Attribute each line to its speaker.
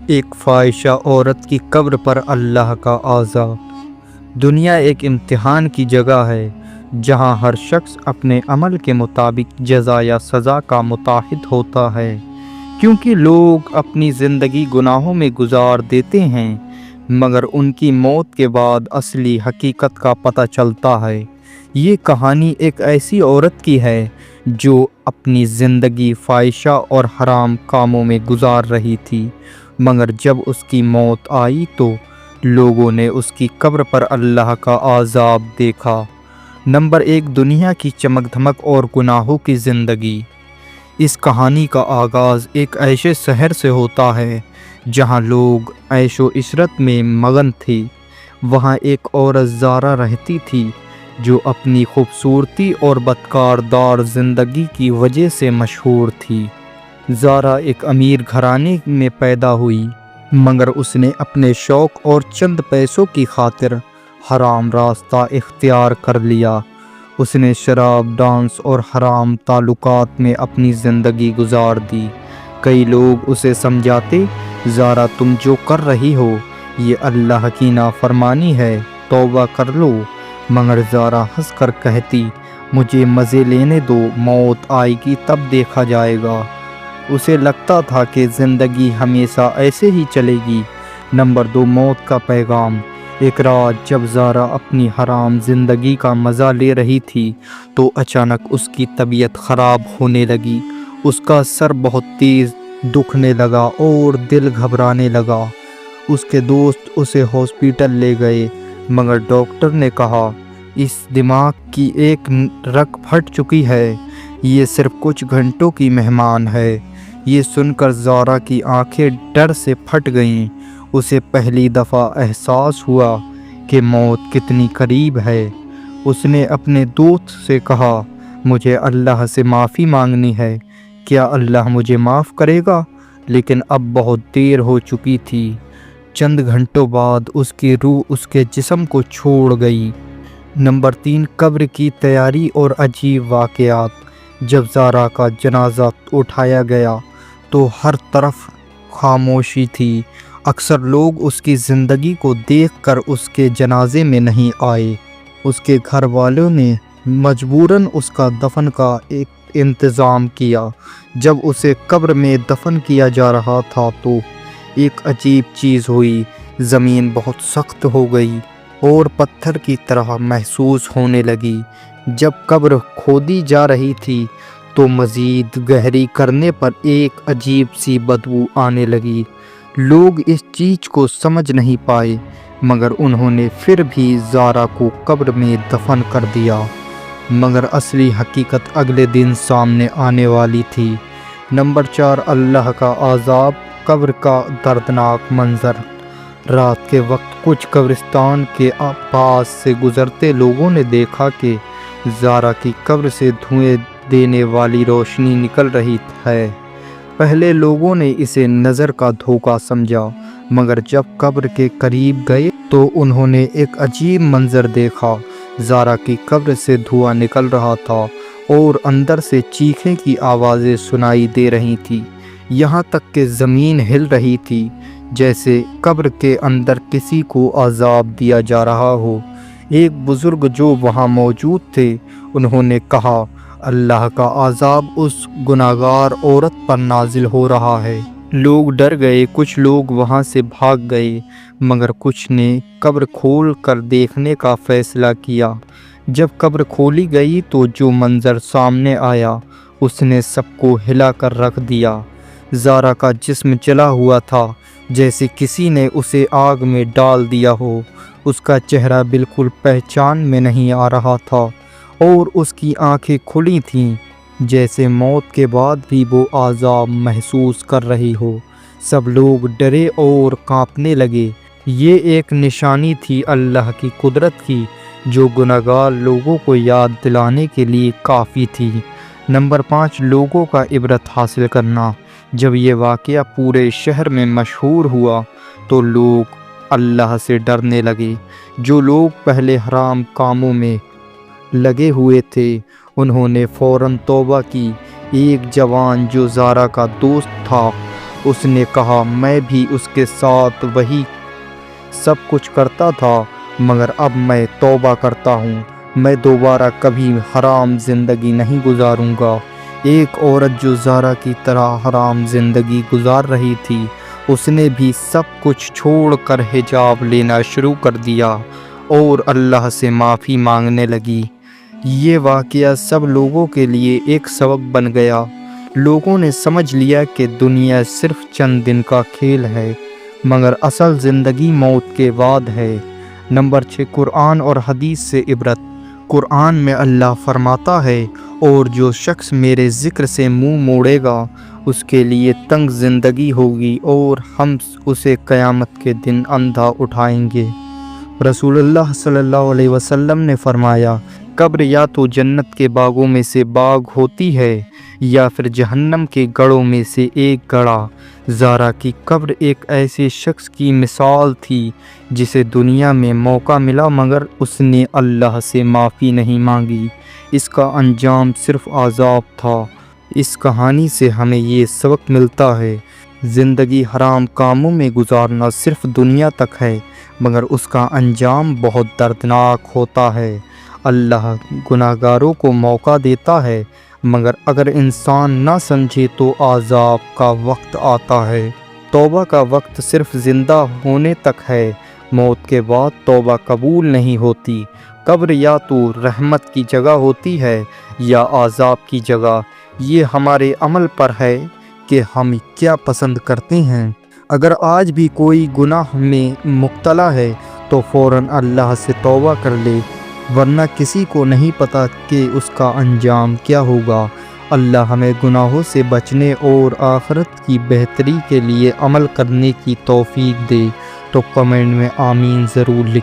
Speaker 1: ایک فاحشہ عورت کی قبر پر اللہ کا عذاب۔ دنیا ایک امتحان کی جگہ ہے جہاں ہر شخص اپنے عمل کے مطابق جزا یا سزا کا متعہد ہوتا ہے، کیونکہ لوگ اپنی زندگی گناہوں میں گزار دیتے ہیں مگر ان کی موت کے بعد اصلی حقیقت کا پتہ چلتا ہے۔ یہ کہانی ایک ایسی عورت کی ہے جو اپنی زندگی فاحشہ اور حرام کاموں میں گزار رہی تھی، مگر جب اس کی موت آئی تو لوگوں نے اس کی قبر پر اللہ کا عذاب دیکھا۔ نمبر 1، دنیا کی چمک دھمک اور گناہوں کی زندگی۔ اس کہانی کا آغاز ایک ایسے شہر سے ہوتا ہے جہاں لوگ عیش و عشرت میں مگن تھے۔ وہاں ایک عورت زارا رہتی تھی جو اپنی خوبصورتی اور بدکردار زندگی کی وجہ سے مشہور تھی۔ زارا ایک امیر گھرانے میں پیدا ہوئی مگر اس نے اپنے شوق اور چند پیسوں کی خاطر حرام راستہ اختیار کر لیا۔ اس نے شراب، ڈانس اور حرام تعلقات میں اپنی زندگی گزار دی۔ کئی لوگ اسے سمجھاتے، زارا تم جو کر رہی ہو یہ اللہ کی نافرمانی ہے، توبہ کر لو، مگر زارا ہنس کر کہتی مجھے مزے لینے دو، موت آئے گی تب دیکھا جائے گا۔ اسے لگتا تھا کہ زندگی ہمیشہ ایسے ہی چلے گی۔ نمبر 2، موت کا پیغام۔ ایک رات جب زارا اپنی حرام زندگی کا مزہ لے رہی تھی تو اچانک اس کی طبیعت خراب ہونے لگی۔ اس کا سر بہت تیز دکھنے لگا اور دل گھبرانے لگا۔ اس کے دوست اسے ہاسپٹل لے گئے مگر ڈاکٹر نے کہا اس دماغ کی ایک رگ پھٹ چکی ہے، یہ صرف کچھ گھنٹوں کی مہمان ہے۔ یہ سن کر زارا کی آنکھیں ڈر سے پھٹ گئیں۔ اسے پہلی دفعہ احساس ہوا کہ موت کتنی قریب ہے۔ اس نے اپنے دوست سے کہا مجھے اللہ سے معافی مانگنی ہے، کیا اللہ مجھے معاف کرے گا؟ لیکن اب بہت دیر ہو چکی تھی۔ چند گھنٹوں بعد اس کی روح اس کے جسم کو چھوڑ گئی۔ نمبر 3، قبر کی تیاری اور عجیب واقعات۔ جب زارا کا جنازہ اٹھایا گیا تو ہر طرف خاموشی تھی۔ اکثر لوگ اس کی زندگی کو دیکھ کر اس کے جنازے میں نہیں آئے۔ اس کے گھر والوں نے مجبوراً اس کا دفن کا ایک انتظام کیا۔ جب اسے قبر میں دفن کیا جا رہا تھا تو ایک عجیب چیز ہوئی، زمین بہت سخت ہو گئی اور پتھر کی طرح محسوس ہونے لگی۔ جب قبر کھودی جا رہی تھی تو مزید گہری کرنے پر ایک عجیب سی بدبو آنے لگی۔ لوگ اس چیز کو سمجھ نہیں پائے مگر انہوں نے پھر بھی زارا کو قبر میں دفن کر دیا، مگر اصلی حقیقت اگلے دن سامنے آنے والی تھی۔ نمبر 4، اللہ کا عذاب، قبر کا دردناک منظر۔ رات کے وقت کچھ قبرستان کے پاس سے گزرتے لوگوں نے دیکھا کہ زارا کی قبر سے دھوئیں دینے والی روشنی نکل رہی ہے۔ پہلے لوگوں نے اسے نظر کا دھوکہ سمجھا مگر جب قبر کے قریب گئے تو انہوں نے ایک عجیب منظر دیکھا۔ زارا کی قبر سے دھواں نکل رہا تھا اور اندر سے چیخیں کی آوازیں سنائی دے رہی تھیں، یہاں تک کہ زمین ہل رہی تھی جیسے قبر کے اندر کسی کو عذاب دیا جا رہا ہو۔ ایک بزرگ جو وہاں موجود تھے انہوں نے کہا اللہ کا عذاب اس گناہگار عورت پر نازل ہو رہا ہے۔ لوگ ڈر گئے، کچھ لوگ وہاں سے بھاگ گئے مگر کچھ نے قبر کھول کر دیکھنے کا فیصلہ کیا۔ جب قبر کھولی گئی تو جو منظر سامنے آیا اس نے سب کو ہلا کر رکھ دیا۔ زارا کا جسم جلا ہوا تھا جیسے کسی نے اسے آگ میں ڈال دیا ہو۔ اس کا چہرہ بالکل پہچان میں نہیں آ رہا تھا اور اس کی آنکھیں کھلی تھیں جیسے موت کے بعد بھی وہ عذاب محسوس کر رہی ہو۔ سب لوگ ڈرے اور کانپنے لگے۔ یہ ایک نشانی تھی اللہ کی قدرت کی جو گناہگار لوگوں کو یاد دلانے کے لیے کافی تھی۔ نمبر 5، لوگوں کا عبرت حاصل کرنا۔ جب یہ واقعہ پورے شہر میں مشہور ہوا تو لوگ اللہ سے ڈرنے لگے۔ جو لوگ پہلے حرام کاموں میں لگے ہوئے تھے انہوں نے فوراً توبہ کی۔ ایک جوان جو زارا کا دوست تھا اس نے کہا میں بھی اس کے ساتھ وہی سب کچھ کرتا تھا، مگر اب میں توبہ کرتا ہوں، میں دوبارہ کبھی حرام زندگی نہیں گزاروں گا۔ ایک عورت جو زارا کی طرح حرام زندگی گزار رہی تھی، اس نے بھی سب کچھ چھوڑ کر حجاب لینا شروع کر دیا اور اللہ سے معافی مانگنے لگی۔ یہ واقعہ سب لوگوں کے لیے ایک سبق بن گیا۔ لوگوں نے سمجھ لیا کہ دنیا صرف چند دن کا کھیل ہے، مگر اصل زندگی موت کے بعد ہے۔ نمبر 6، قرآن اور حدیث سے عبرت۔ قرآن میں اللہ فرماتا ہے، اور جو شخص میرے ذکر سے منہ موڑے گا اس کے لیے تنگ زندگی ہوگی اور ہم اسے قیامت کے دن اندھا اٹھائیں گے۔ رسول اللہ صلی اللہ علیہ وسلم نے فرمایا، قبر یا تو جنت کے باغوں میں سے باغ ہوتی ہے یا پھر جہنم کے گڑھوں میں سے ایک گڑھا۔ زارا کی قبر ایک ایسے شخص کی مثال تھی جسے دنیا میں موقع ملا مگر اس نے اللہ سے معافی نہیں مانگی۔ اس کا انجام صرف عذاب تھا۔ اس کہانی سے ہمیں یہ سبق ملتا ہے، زندگی حرام کاموں میں گزارنا صرف دنیا تک ہے، مگر اس کا انجام بہت دردناک ہوتا ہے۔ اللہ گناہگاروں کو موقع دیتا ہے، مگر اگر انسان نہ سمجھے تو عذاب کا وقت آتا ہے۔ توبہ کا وقت صرف زندہ ہونے تک ہے، موت کے بعد توبہ قبول نہیں ہوتی۔ قبر یا تو رحمت کی جگہ ہوتی ہے یا عذاب کی جگہ۔ یہ ہمارے عمل پر ہے کہ ہم کیا پسند کرتے ہیں۔ اگر آج بھی کوئی گناہ میں مبتلا ہے تو فوراً اللہ سے توبہ کر لے، ورنہ کسی کو نہیں پتہ کہ اس کا انجام کیا ہوگا۔ اللہ ہمیں گناہوں سے بچنے اور آخرت کی بہتری کے لیے عمل کرنے کی توفیق دے۔ تو کمنٹ میں آمین ضرور لکھیں۔